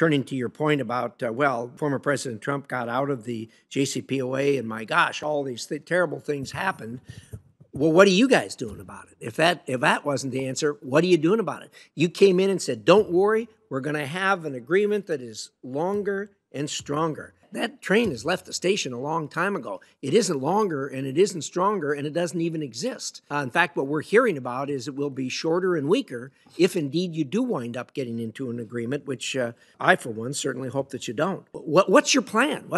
turning to your point about, well, former President Trump got out of the JCPOA and my gosh, all these terrible things happened. Well, what are you guys doing about it? If that wasn't the answer, what are you doing about it? You came in and said, don't worry, we're going to have an agreement that is longer and stronger. That train has left the station a long time ago. It isn't longer and it isn't stronger and it doesn't even exist. In fact, what we're hearing about is it will be shorter and weaker if indeed you do wind up getting into an agreement, which I, for one, certainly hope that you don't. What's your plan?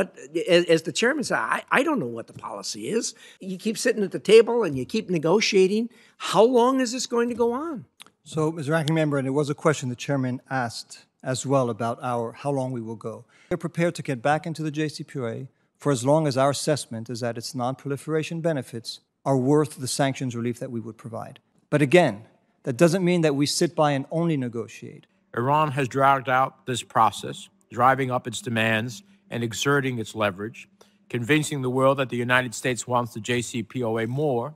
As the chairman said, I don't know what the policy is. You keep sitting at the table and you keep negotiating. How long is this going to go on? So, Mr. Ranking Member, and it was a question the chairman asked as well about how long we will go. We're prepared to get back into the JCPOA for as long as our assessment is that its non-proliferation benefits are worth the sanctions relief that we would provide. But again, that doesn't mean that we sit by and only negotiate. Iran has dragged out this process, driving up its demands and exerting its leverage, convincing the world that the United States wants the JCPOA more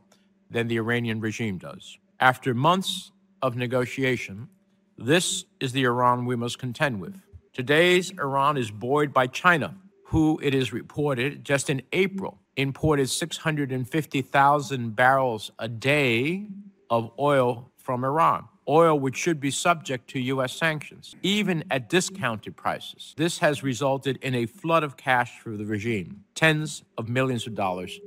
than the Iranian regime does. After months of negotiation, this is the Iran we must contend with. Today's Iran is buoyed by China, who, it is reported, just in April, imported 650,000 barrels a day of oil from Iran, oil which should be subject to U.S. sanctions, even at discounted prices. This has resulted in a flood of cash for the regime, tens of millions of dollars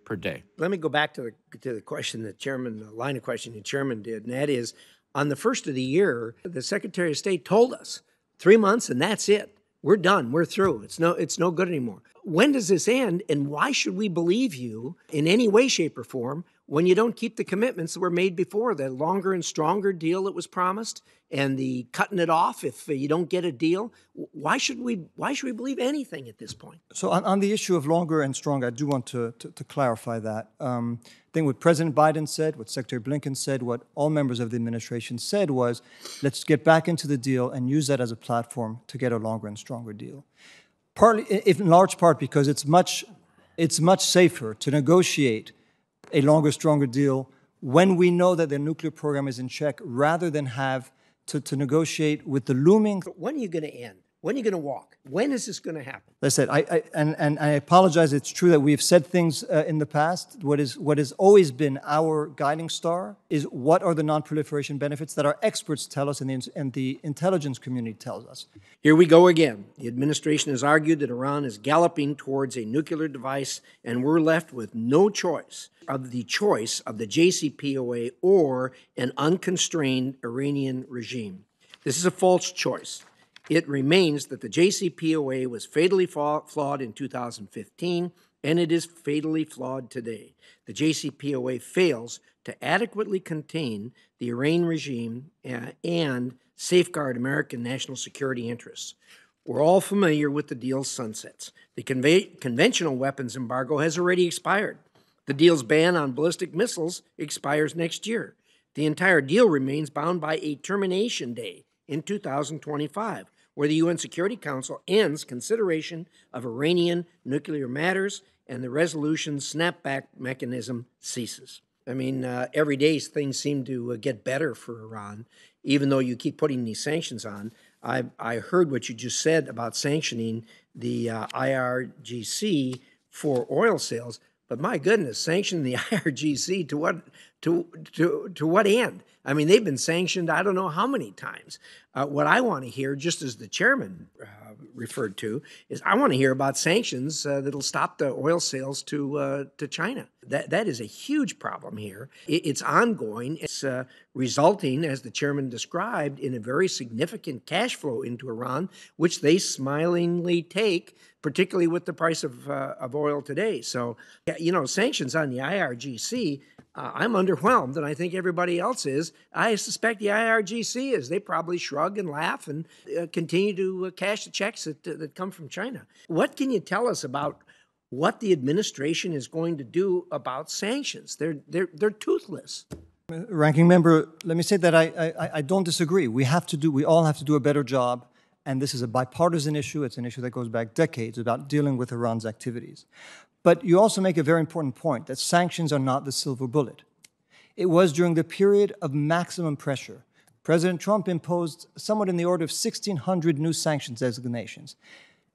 per day. Let me go back to the question the line of questioning the chairman did, and that is, on the first of the year, the Secretary of State told us 3 months and that's it. We're done. We're through. It's no good anymore. When does this end, and why should we believe you in any way, shape, or form when you don't keep the commitments that were made before, the longer and stronger deal that was promised and the cutting it off if you don't get a deal? Why should we believe anything at this point? So on the issue of longer and stronger, I do want to clarify that. I think what President Biden said, what Secretary Blinken said, what all members of the administration said was, let's get back into the deal and use that as a platform to get a longer and stronger deal. Partly, in large part, because it's much safer to negotiate a longer, stronger deal when we know that their nuclear program is in check, rather than have to negotiate with the looming. But when are you going to end? When are you going to walk? When is this going to happen? As I said, and I apologize. It's true that we've said things in the past. What has always been our guiding star is what are the non-proliferation benefits that our experts tell us and the intelligence community tells us. Here we go again. The administration has argued that Iran is galloping towards a nuclear device, and we're left with no choice of the JCPOA or an unconstrained Iranian regime. This is a false choice. It remains that the JCPOA was fatally flawed in 2015, and it is fatally flawed today. The JCPOA fails to adequately contain the Iranian regime and safeguard American national security interests. We're all familiar with the deal's sunsets. The conventional weapons embargo has already expired. The deal's ban on ballistic missiles expires next year. The entire deal remains bound by a termination day in 2025, where the UN Security Council ends consideration of Iranian nuclear matters and the resolution's snapback mechanism ceases. I mean, every day things seem to get better for Iran, even though you keep putting these sanctions on. I heard what you just said about sanctioning the IRGC for oil sales, but my goodness, sanctioning the IRGC to what end? I mean, they've been sanctioned I don't know how many times. What I want to hear, just as the chairman referred to, is I want to hear about sanctions that'll stop the oil sales to China. That is a huge problem here. It's ongoing. It's resulting, as the chairman described, in a very significant cash flow into Iran, which they smilingly take, particularly with the price of oil today. So, you know, sanctions on the IRGC, I'm underwhelmed, and I think everybody else is. I suspect the IRGC is. They probably shrug and laugh and continue to cash the checks that come from China. What can you tell us about what the administration is going to do about sanctions? They're toothless. Ranking Member, let me say that I don't disagree. We all have to do a better job, and this is a bipartisan issue. It's an issue that goes back decades about dealing with Iran's activities. But you also make a very important point that sanctions are not the silver bullet. It was during the period of maximum pressure, President Trump imposed somewhat in the order of 1,600 new sanctions designations.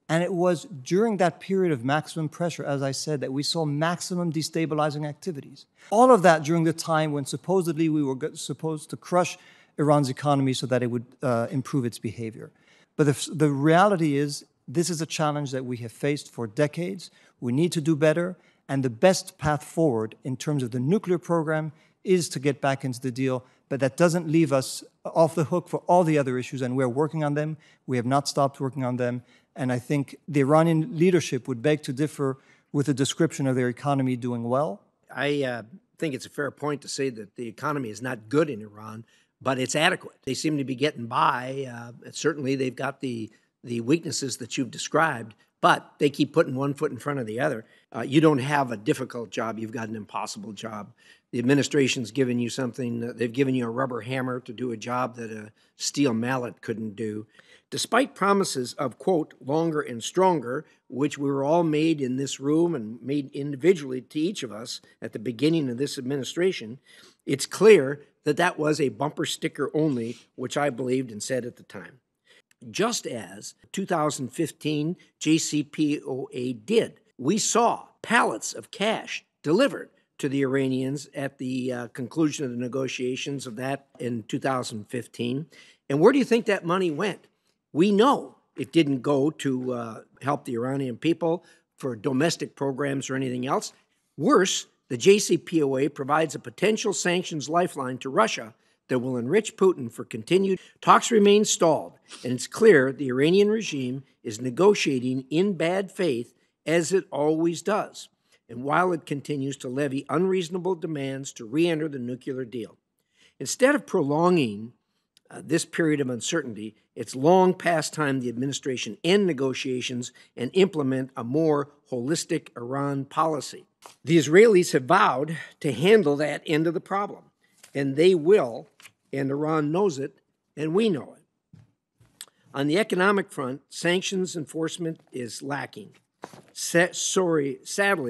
And it was during that period of maximum pressure, as I said, that we saw maximum destabilizing activities. All of that during the time when supposedly we were supposed to crush Iran's economy so that it would improve its behavior. But the reality is, this is a challenge that we have faced for decades. We need to do better. And the best path forward in terms of the nuclear program is to get back into the deal. But that doesn't leave us off the hook for all the other issues. And we're working on them. We have not stopped working on them. And I think the Iranian leadership would beg to differ with a description of their economy doing well. I think it's a fair point to say that the economy is not good in Iran, but it's adequate. They seem to be getting by. Certainly, they've got the weaknesses that you've described, but they keep putting one foot in front of the other. You don't have a difficult job. You've got an impossible job. The administration's given you something. They've given you a rubber hammer to do a job that a steel mallet couldn't do. Despite promises of, quote, longer and stronger, which we were all made in this room and made individually to each of us at the beginning of this administration, it's clear that that was a bumper sticker only, which I believed and said at the time. Just as 2015 JCPOA did. We saw pallets of cash delivered to the Iranians at the conclusion of the negotiations of that in 2015. And where do you think that money went? We know it didn't go to help the Iranian people for domestic programs or anything else. Worse, the JCPOA provides a potential sanctions lifeline to Russia that will enrich Putin for continued. Talks remain stalled, and it's clear the Iranian regime is negotiating in bad faith, as it always does, and while it continues to levy unreasonable demands to re-enter the nuclear deal. Instead of prolonging this period of uncertainty, it's long past time the administration end negotiations and implement a more holistic Iran policy. The Israelis have vowed to handle that end of the problem, and they will, and Iran knows it, and we know it. On the economic front, sanctions enforcement is lacking. Sadly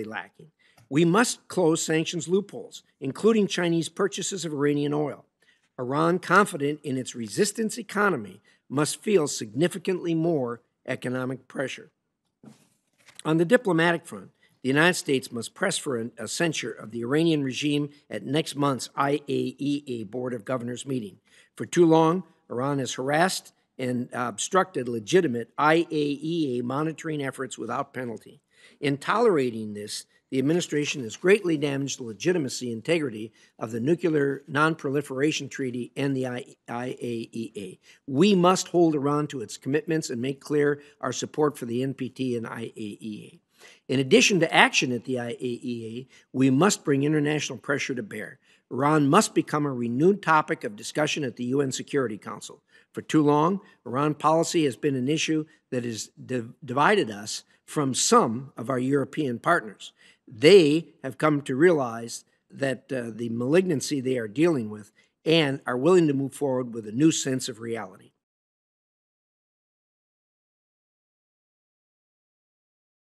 lacking. We must close sanctions loopholes, including Chinese purchases of Iranian oil. Iran, confident in its resistance economy, must feel significantly more economic pressure. On the diplomatic front, the United States must press for a censure of the Iranian regime at next month's IAEA Board of Governors meeting. For too long, Iran has harassed and obstructed legitimate IAEA monitoring efforts without penalty. In tolerating this, the administration has greatly damaged the legitimacy and integrity of the Nuclear Non-Proliferation Treaty and the IAEA. We must hold Iran to its commitments and make clear our support for the NPT and IAEA. In addition to action at the IAEA, we must bring international pressure to bear. Iran must become a renewed topic of discussion at the UN Security Council. For too long, Iran policy has been an issue that has divided us from some of our European partners. They have come to realize that the malignancy they are dealing with and are willing to move forward with a new sense of reality.